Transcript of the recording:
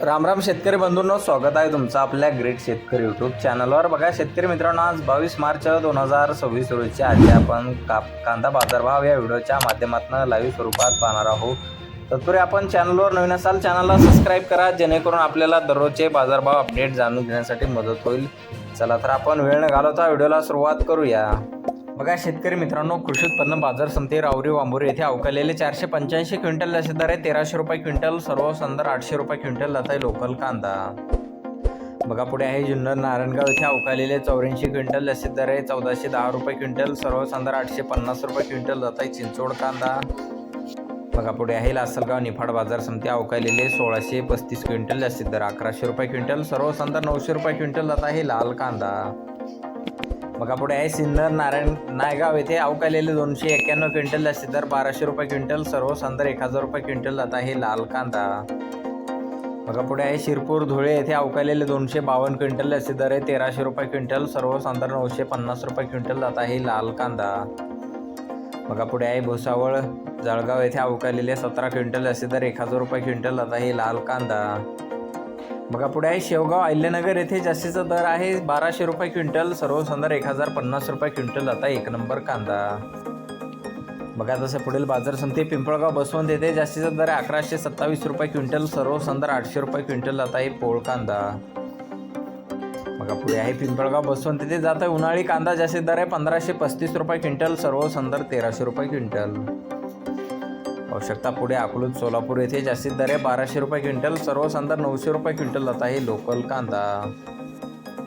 राम राम शेतकरी बंधूंनो, स्वागत आहे तुमचं आपल्या ग्रेट शेतकरी यूट्यूब चॅनलवर। बघा शेतकरी मित्रांनो, आज 22 मार्च 2026 रोजी आज आपण कांदा बाजारभाव या व्हिडिओच्या माध्यमातून लाईव्ह स्वरूपात पाहणार आहोत। तत्पूर्वी आपण चॅनलवर नवीन असाल चॅनलला सबस्क्राईब करा, जेणेकरून आपल्याला दररोजचे बाजारभाव अपडेट जाणून घेण्यासाठी मदत होईल। चला तर आपण वेळ न घालवता व्हिडिओला सुरुवात करूया। बघा शेतकरी मित्रांनो, कृषी उत्पन्न बाजार समिती राऊरी वांबुरी येथे अवकालेले 485 क्विंटल लसीत दर आहे 1300 रुपये क्विंटल, सर्व संदर 800 रुपये क्विंटल जात आहे लोकल कांदा। बघा पुढे आहे जुन्नर नारायणगाव येथे अवकालेले 84 क्विंटल लसीत दर आहे 1410 रुपये क्विंटल, सर्व संदर 850 रुपये क्विंटल जात आहे चिंचोड कांदा। बघा पुढे आहे लासलगाव निफाड बाजार समिती अवकालेले 1635 क्विंटल लसीत दर 1100 रुपये क्विंटल, सर्व संदर 900 रुपये क्विंटल जात आहे लाल कांदा। बघा पुढे आहे सिन्नर नायगाव येथे अवकालेले 291 क्विंटल लसीत दर 1200 रुपये क्विंटल, सर्व संदर 1000 रुपये क्विंटल जात आहे लाल कांदा। बघा पुढे आहे शिरपूर धुळे येथे अवकालेले 252 क्विंटल लसीत दर आहे 1300 रुपये क्विंटल, सर्व संदर 950 रुपये क्विंटल जात आहे लाल कांदा। बघा पुढे आहे भुसावळ जळगाव येथे अवकालेले 17 क्विंटल लसीत दर 1000 रुपये क्विंटल जात आहे लाल कांदा। बघा पुढे आहे शेवगाव अहिल्यानगर येथे जास्तीचा दर आहे 1200 रुपये क्विंटल, सर्व संदर 1050 रुपये क्विंटल जात आहे 1 नंबर कांदा। बघा तसं पुढील बाजार समिती पिंपळगाव बसवंत येथे जास्तीचा दर आहे 1127 रुपये क्विंटल, सर्व संदर 800 रुपये क्विंटल जात आहे पोळ कांदा। बघा पुढे आहे पिंपळगाव बसवंत येथे जात आहे उन्हाळी कांदा, जास्तीत दर आहे 1535 रुपये क्विंटल, सर्व संदर 1300 रुपये क्विंटल। आवश्यकता पुढे अकलूज सोलापूर येथे जास्तीत दर आहे 1200 रुपये क्विंटल, सर्व संदर 900 रुपये क्विंटल जात आहे लोकल कांदा।